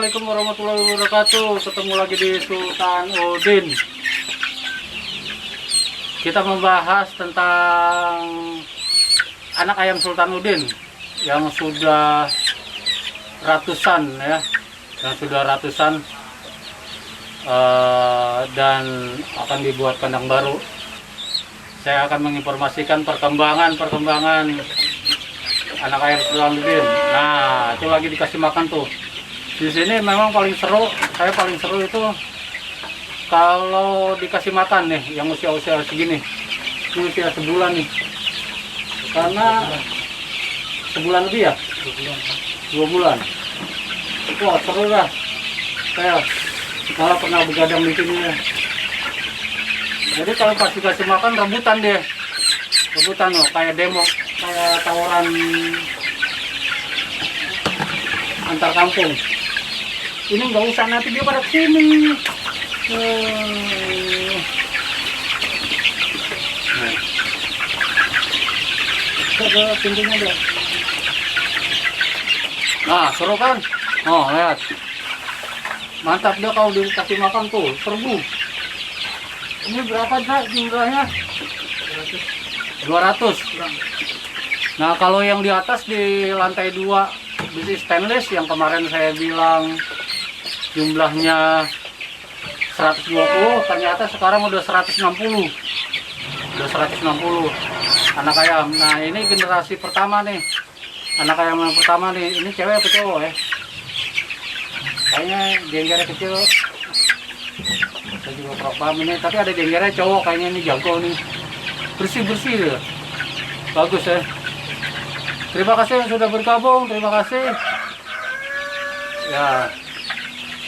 Assalamualaikum warahmatullahi wabarakatuh. Ketemu lagi di Sultan Udin. Kita membahas tentang anak ayam Sultan Udin yang sudah ratusan ya, dan akan dibuat kandang baru. Saya akan menginformasikan perkembangan anak ayam Sultan Udin. Nah, itu lagi dikasih makan tuh. Di sini memang paling seru, saya paling seru itu kalau dikasih makan nih, yang usia-usia segini. Ini usia sebulan nih. Karena sebulan lebih ya? 2 bulan. Wah, seru lah. Saya malah pernah begadang di sini ya. Jadi kalau pas dikasih makan rebutan deh. Rebutan loh, kayak demo, kayak tawaran antar kampung. Ini nggak usah, nanti dia pada sini. Coba pintunya deh. Nah, seru kan? Oh, lihat. Mantap dah kalau dikasih makan tuh, serbu. Ini berapa dah jumlahnya? 200. Nah, kalau yang di atas di lantai 2 besi stainless yang kemarin saya bilang jumlahnya 120, ternyata sekarang udah 160. Udah 160 anak ayam. Nah, ini generasi pertama nih. Anak ayam yang pertama nih. Ini cewek apa cowok ya? Kayaknya genggernya kecil. Saya juga kurang paham ini, tapi ada genggernya cowok, kayaknya ini jago nih. Bersih-bersih deh. Bagus ya. Terima kasih yang sudah bergabung, terima kasih. Ya.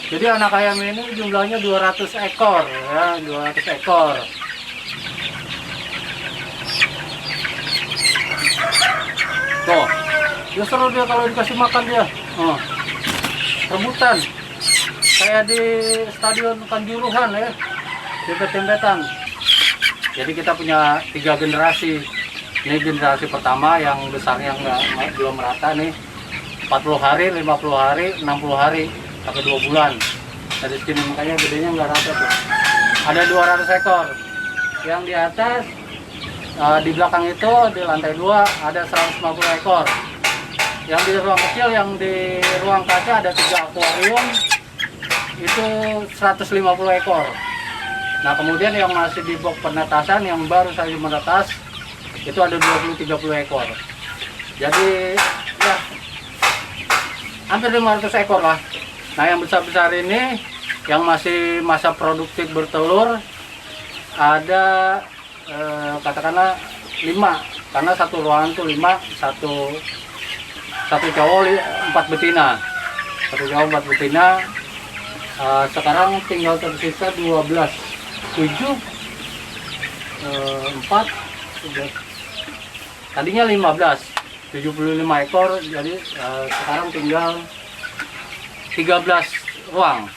Jadi anak ayam ini jumlahnya 200 ekor ya, 200 ekor. Tuh, dia seru dia kalau dikasih makan dia. Oh, rebutan. Kayak di Stadion Kanjuruhan ya, dempet-dempetan. Jadi kita punya 3 generasi. Ini generasi pertama yang besarnya belum merata nih. 40 hari, 50 hari, 60 hari. Sampai 2 bulan. Dari sini makanya gedenya nggak rata tuh. Ada 200 ekor. Yang di atas, di belakang itu di lantai 2 ada 150 ekor. Yang di ruang kecil, yang di ruang kaca ada 3 akuarium, itu 150 ekor. Nah, kemudian yang masih di box penetasan yang baru saja menetas itu ada 20-30 ekor. Jadi ya hampir 500 ekor lah. Nah, yang besar-besar ini yang masih masa produktif bertelur ada katakanlah 5, karena satu ruangan tuh 5, satu cowok 4 betina. Satu cowok 4 betina. Sekarang tinggal tersisa 12, 7, 4, tadinya 15, 75 ekor, jadi sekarang tinggal 13 ruang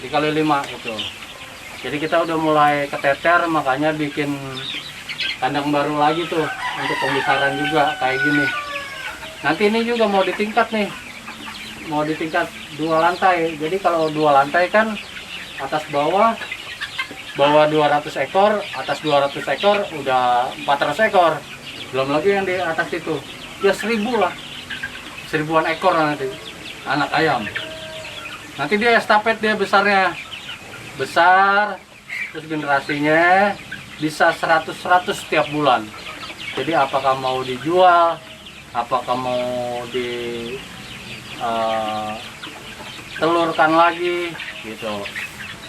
dikali 5 itu. Jadi kita udah mulai keteter, makanya bikin kandang baru lagi tuh untuk pembesaran juga kayak gini. Nanti ini juga mau ditingkat nih, mau ditingkat 2 lantai. Jadi kalau 2 lantai kan atas bawah 200 ekor, atas 200 ekor udah 400 ekor, belum lagi yang di atas itu ya 1000 lah, 1000-an ekor nanti anak ayam. Nanti dia estafet, dia besarnya besar, terus generasinya bisa 100 setiap bulan. Jadi apakah mau dijual, apakah mau telurkan lagi gitu,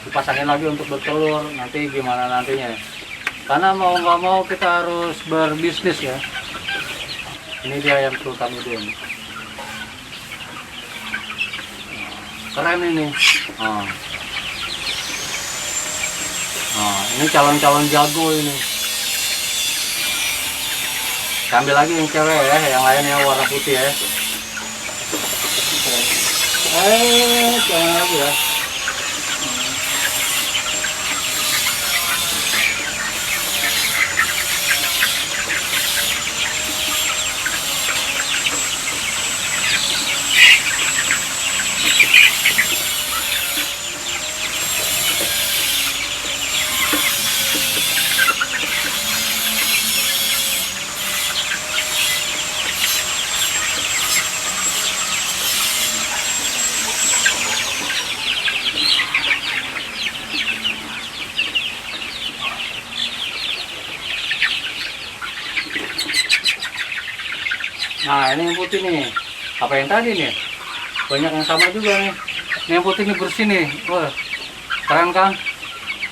dipasangin lagi untuk bertelur, nanti gimana nantinya. Karena mau nggak mau kita harus berbisnis ya. Ini dia yang Sultan Udin. Keren ini. Ini calon-calon jago ini. Ambil lagi yang cewek ya, yang lain yang warna putih ya. Jangan lagi ya. Nah ini yang putih nih, apa yang tadi nih, banyak yang sama juga nih. Ini yang putih nih bersih nih, wah keren kan.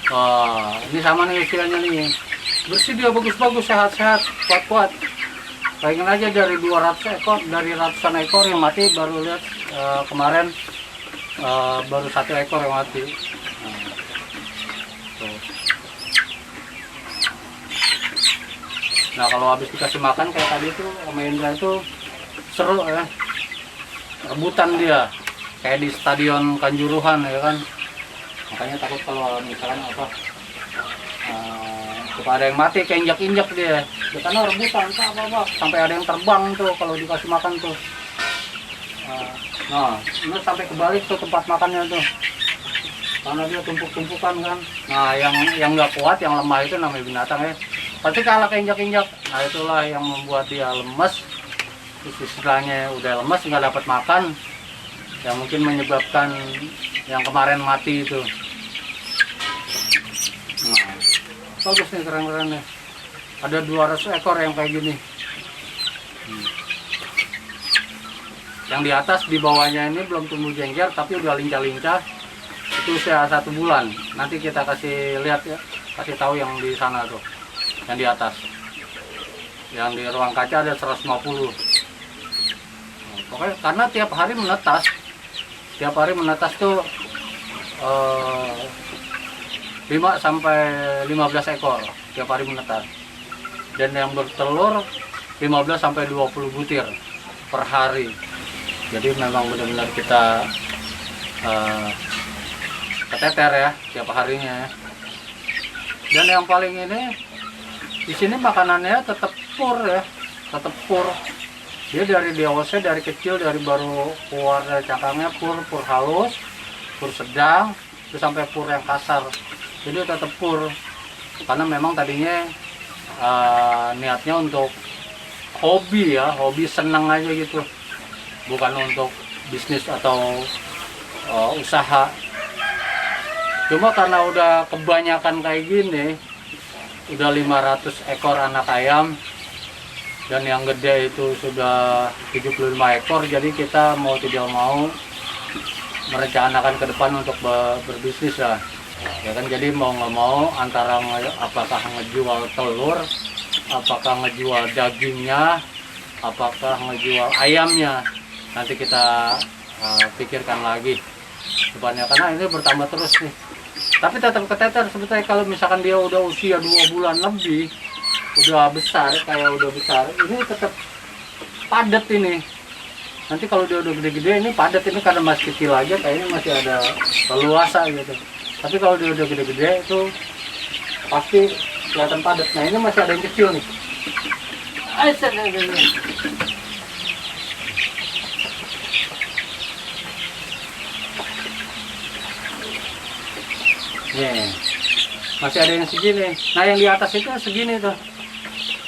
Wah ini sama nih istilahnya nih, bersih dia, bagus-bagus, sehat-sehat, kuat-kuat. Bayangin aja dari 200 ekor, dari ratusan ekor yang mati, baru lihat kemarin baru 1 ekor yang mati. Nah kalau habis dikasih makan kayak tadi tuh sama Indra itu seru ya, rebutan dia kayak di stadion Kanjuruhan ya kan. Makanya takut kalau misalkan suka ada yang mati keinjak-injak dia karena rebutan apa sampai ada yang terbang tuh kalau dikasih makan tuh. Nah ini sampai kebalik tuh tempat makannya tuh karena dia tumpuk-tumpukan kan. Nah yang nggak kuat, yang lemah itu namanya binatang ya, pasti kalah keinjak-injak. Nah itulah yang membuat dia lemes. Terus istilahnya udah lemes, nggak dapat makan, yang mungkin menyebabkan yang kemarin mati itu. Nah bagus nih, keren-keren nih, ada 200 ekor yang kayak gini. Yang di atas, di bawahnya ini belum tumbuh jengger tapi udah lincah-lincah, itu usia 1 bulan. Nanti kita kasih lihat ya, kasih tahu yang di sana tuh, yang di atas, yang di ruang kaca ada 150. Pokoknya karena tiap hari menetas tuh 5 sampai 15 ekor tiap hari menetas, dan yang bertelur 15 sampai 20 butir per hari. Jadi memang benar-benar kita keteter ya tiap harinya ya. Dan yang paling ini di sini makanannya tetap pur ya, tetap pur. Dia dari dewasa, dari kecil, dari baru keluar dari cangkangnya pur halus, pur sedang, terus sampai pur yang kasar. Jadi tetap pur karena memang tadinya niatnya untuk hobi ya, hobi senang aja gitu, bukan untuk bisnis atau usaha. Cuma karena udah kebanyakan kayak gini, udah 500 ekor anak ayam, dan yang gede itu sudah 75 ekor, jadi kita mau tidak mau merencanakan ke depan untuk berbisnis lah. Ya kan, jadi mau nggak mau antara apakah ngejual telur, apakah ngejual dagingnya, apakah ngejual ayamnya, nanti kita pikirkan lagi depannya, karena ini bertambah terus nih. Tapi tetap keteter sebetulnya kalau misalkan dia udah usia 2 bulan lebih, udah besar, kayak udah besar, ini tetap padat ini. Nanti kalau dia udah gede-gede ini padat ini, karena masih kecil aja kayaknya masih ada leluasa gitu. Tapi kalau dia udah gede-gede itu pasti kelihatan padat. Nah ini masih ada yang kecil nih. Nih, masih ada yang segini. Nah yang di atas itu segini tuh,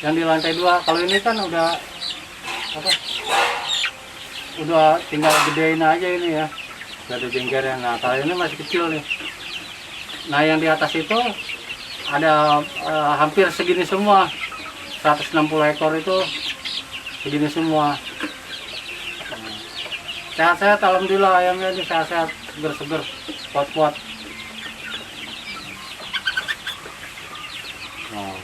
yang di lantai 2. Kalau ini kan udah udah tinggal gedein aja ini ya, udah ada jenggernya. Nah kalau ini masih kecil nih. Nah yang di atas itu ada hampir segini semua, 160 ekor itu segini semua. Sehat-sehat, alhamdulillah ayamnya ini sehat-sehat, seger-seger, kuat-kuat. Nah,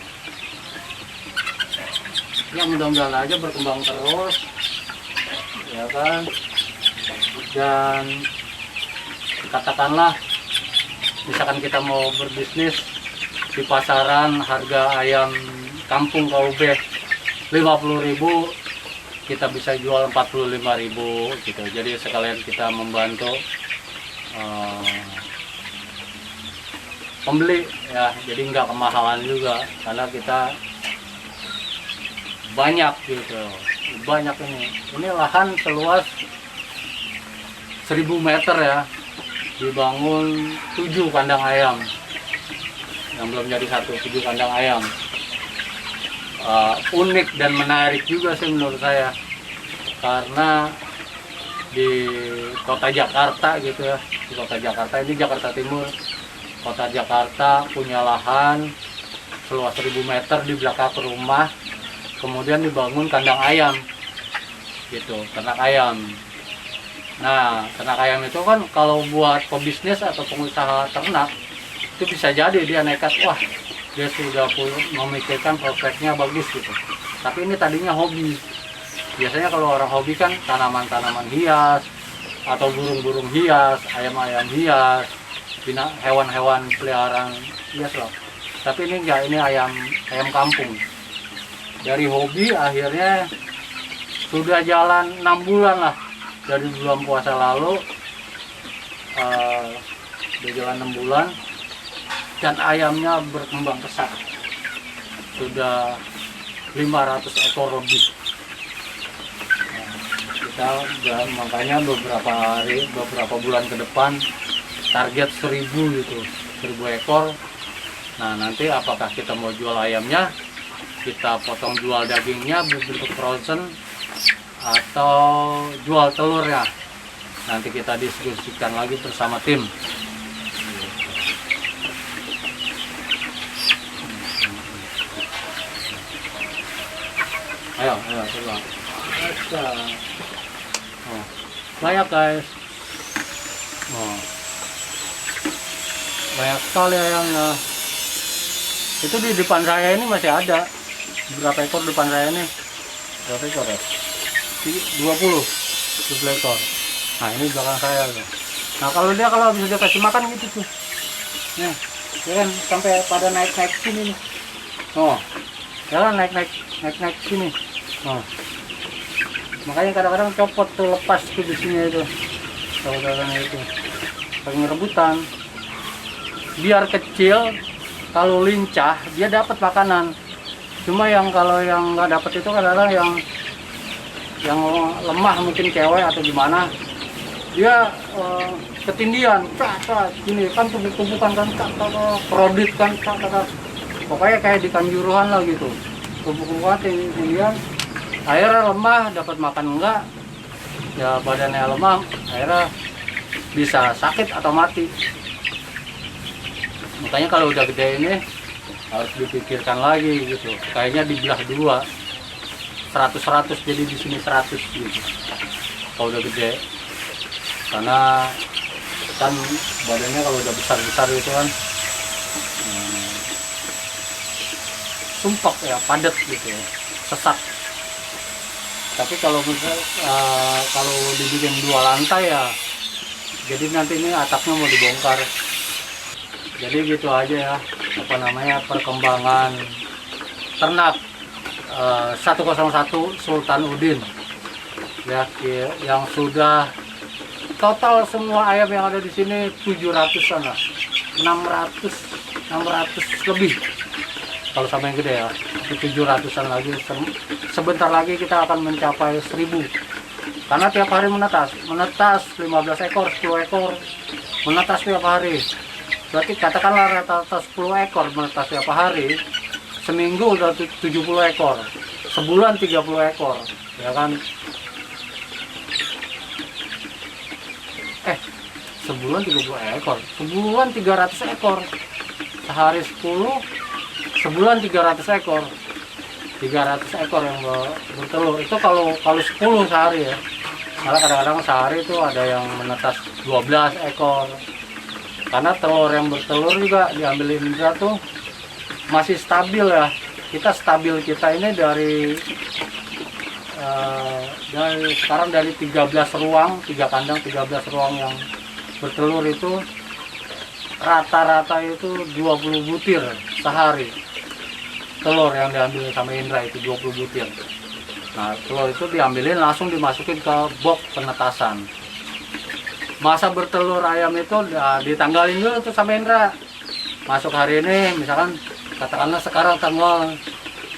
ya mudah-mudahan aja berkembang terus ya kan. Dan katakanlah misalkan kita mau berbisnis di pasaran, harga ayam kampung KUB 50.000, kita bisa jual 45.000 gitu. Jadi sekalian kita membantu pembeli ya, jadi nggak kemahalan juga karena kita banyak gitu, banyak ini lahan seluas 1000 meter ya, dibangun 7 kandang ayam, yang belum jadi 7 kandang ayam. Unik dan menarik juga sih menurut saya, karena di kota Jakarta gitu ya, di kota Jakarta ini, Jakarta Timur, kota Jakarta punya lahan seluas 1000 meter di belakang rumah, kemudian dibangun kandang ayam. gitu, ternak ayam. Nah, ternak ayam itu kan kalau buat pebisnis atau pengusaha ternak itu bisa jadi dia nekat, wah dia sudah memikirkan prospeknya bagus gitu. Tapi ini tadinya hobi. Biasanya kalau orang hobi kan tanaman-tanaman hias atau burung-burung hias, ayam-ayam hias, hewan-hewan peliharaan hias loh. Tapi ini enggak, ini ayam kampung. Dari hobi akhirnya sudah jalan 6 bulan lah. Dari bulan puasa lalu udah jalan 6 bulan dan ayamnya berkembang pesat, sudah 500 ekor lebih. Kita makanya beberapa bulan ke depan target 1000 gitu, 1000 ekor. Nah, nanti apakah kita mau jual ayamnya, kita potong jual dagingnya bentuk frozen, atau jual telurnya, nanti kita diskusikan lagi bersama tim. Ayo coba. Oh, banyak guys. Oh, banyak sekali ayamnya. Itu di depan saya ini masih ada berapa ekor depan saya ini? Berapa ekor ya? 20 ekor. Nah, ini belakang saya. Nah, kalau habis dia kasih makan gitu tuh. Nih, ya kan sampai pada naik sini nih. Oh. Jalan naik sini. Oh. Makanya kadang-kadang copot tuh, lepas tuh di sini itu. Saudara-saudaranya itu. Pengen rebutan. Biar kecil, kalau lincah dia dapat makanan. Cuma kalau yang nggak dapat itu kadang-kadang yang lemah, mungkin cewek atau gimana, dia ketindian, gini kan, tumpuk-tumpukan kan, krodit kan, pokoknya kayak di kanjuruhan lah gitu, tumpuk-tumpukan ketindian, akhirnya lemah, dapat makan enggak, ya badannya lemah, akhirnya bisa sakit atau mati. Makanya kalau udah gede ini harus dipikirkan lagi gitu, kayaknya dibelah dua, 100 jadi di sini 100 gitu kalau udah gede, karena kan badannya kalau udah besar itu kan sumpek ya, padat gitu ya, sesak. Tapi kalau kalau dibikin 2 lantai ya, jadi nanti ini atapnya mau dibongkar. Jadi gitu aja ya, perkembangan ternak 101 Sultan Udin ya, yang sudah total semua ayam yang ada di sini 700-an lah, 600 lebih kalau sama yang gede ya, 700-an lagi. Sebentar lagi kita akan mencapai 1000 karena tiap hari menetas 15 ekor, 10 ekor menetas tiap hari. Berarti katakanlah rata-rata 10 ekor menetas tiap hari, seminggu udah 70 ekor, sebulan 30 ekor, ya kan? Sebulan 30 ekor, sebulan 300 ekor, sehari 10, sebulan 300 ekor, 300 ekor yang bertelur. Itu kalau 10 sehari ya. Malah kadang-kadang sehari itu ada yang menetas 12 ekor. Karena telur yang bertelur juga diambil Indra tuh masih stabil ya. Kita ini dari sekarang dari 13 ruang, 3 kandang 13 ruang yang bertelur itu rata-rata itu 20 butir sehari. Telur yang diambil sama Indra itu 20 butir. Nah, telur itu diambilin langsung dimasukin ke box penetasan. Masa bertelur ayam itu ditanggalin dulu tuh sama Indra. Masuk hari ini, misalkan katakanlah sekarang tanggal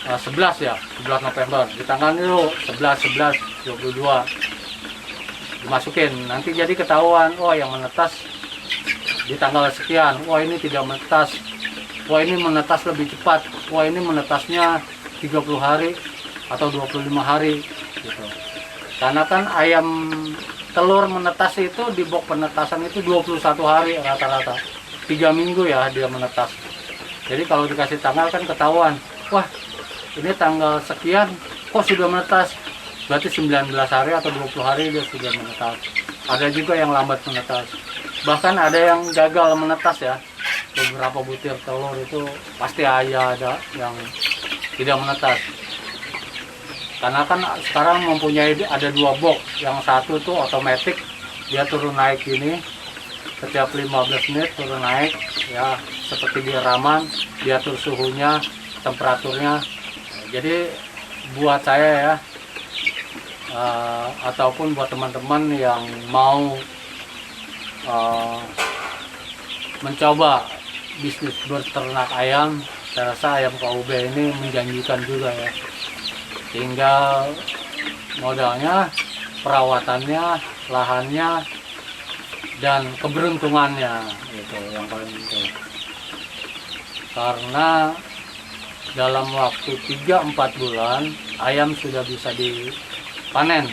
11 ya, 11 November. Ditanggalin dulu 11, 22. Dimasukin, nanti jadi ketahuan, oh yang menetas di tanggal sekian, wah ini tidak menetas, wah ini menetas lebih cepat, wah ini menetasnya 30 hari atau 25 hari gitu. Karena kan ayam telur menetas itu di box penetasan itu 21 hari rata-rata, 3 minggu ya dia menetas. Jadi kalau dikasih tanggal kan ketahuan, wah ini tanggal sekian kok sudah menetas, berarti 19 hari atau 20 hari dia sudah menetas. Ada juga yang lambat menetas, bahkan ada yang gagal menetas ya. Beberapa butir telur itu pasti ada yang tidak menetas, karena kan sekarang mempunyai ada 2 box. Yang satu tuh otomatis, dia turun naik ini setiap 15 menit turun naik ya, seperti di Raman, diatur suhunya, temperaturnya. Jadi buat saya ya, ataupun buat teman-teman yang mau mencoba bisnis berternak ayam, saya rasa ayam KUB ini menjanjikan juga ya. Tinggal modalnya, perawatannya, lahannya, dan keberuntungannya, itu yang paling penting. Karena dalam waktu 3-4 bulan ayam sudah bisa dipanen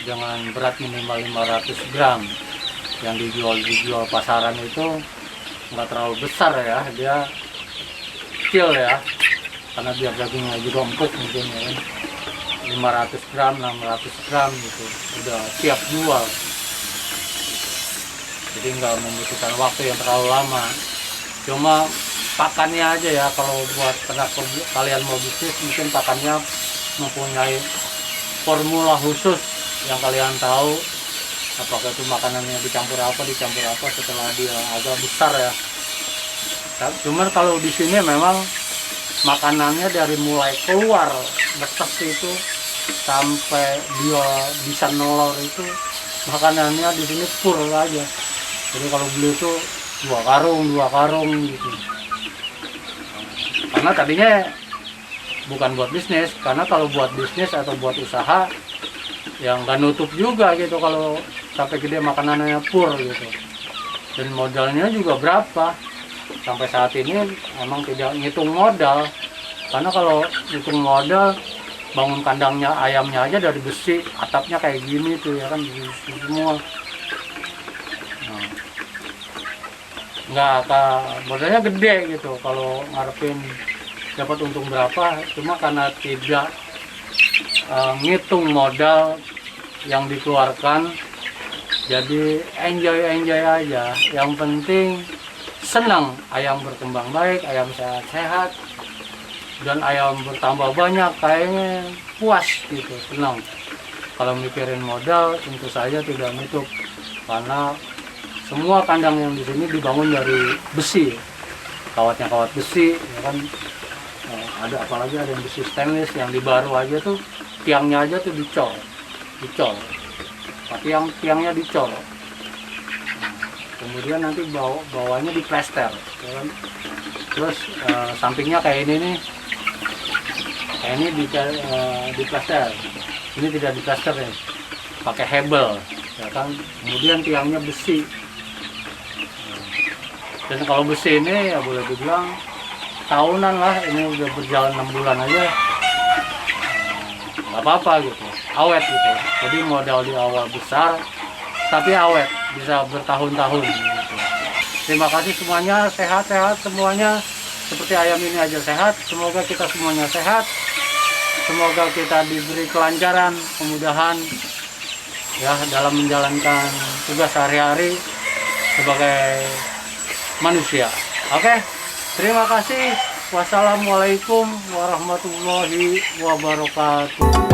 dengan berat minimal 500 gram. Yang dijual pasaran itu nggak terlalu besar ya, dia kecil ya, karena biar dagingnya juga empuk mungkin ya, 500 gram, 600 gram gitu, udah siap jual. Jadi nggak membutuhkan waktu yang terlalu lama. Cuma pakannya aja ya, kalau buat ternak kalian mau bisnis, mungkin pakannya mempunyai formula khusus yang kalian tahu, apakah itu makanannya dicampur apa setelah dia agak besar ya. Cuman kalau di sini memang makanannya dari mulai keluar netes itu sampai dia bisa nelor itu, makanannya di sini pur aja. Jadi kalau beli itu 2 karung gitu. Karena tadinya bukan buat bisnis, karena kalau buat bisnis atau buat usaha yang nggak nutup juga gitu kalau sampai gede makanannya pur gitu. Dan modalnya juga berapa? Sampai saat ini emang tidak ngitung modal, karena kalau ngitung modal, bangun kandangnya ayamnya aja dari besi, atapnya kayak gini tuh ya kan, semua. Nggak akan, modalnya gede gitu kalau ngarepin dapat untung berapa. Cuma karena tidak ngitung modal yang dikeluarkan, jadi enjoy aja. Yang penting senang ayam berkembang baik, ayam sehat, dan ayam bertambah banyak, kayaknya puas gitu, senang. Kalau mikirin modal tentu saja tidak nutup, karena semua kandang yang di sini dibangun dari besi, kawatnya kawat besi ya kan. Ada apalagi ada yang besi stainless, yang di baru aja tuh tiangnya aja tuh dicor, tiangnya dicor. Kemudian nanti bawahnya diplester ya kan? Terus sampingnya kayak ini nih, kayak ini diplester, ini tidak diplester ya, pakai hebel ya kan. Kemudian tiangnya besi, dan kalau besi ini ya boleh dibilang tahunan lah, ini udah berjalan 6 bulan aja, nggak apa-apa gitu, awet gitu. Jadi modal di awal besar tapi awet, bisa bertahun-tahun gitu. Terima kasih semuanya, sehat-sehat semuanya, seperti ayam ini aja sehat. Semoga kita semuanya sehat, semoga kita diberi kelancaran, kemudahan ya dalam menjalankan tugas sehari-hari sebagai manusia. Oke, terima kasih. Wassalamualaikum warahmatullahi wabarakatuh.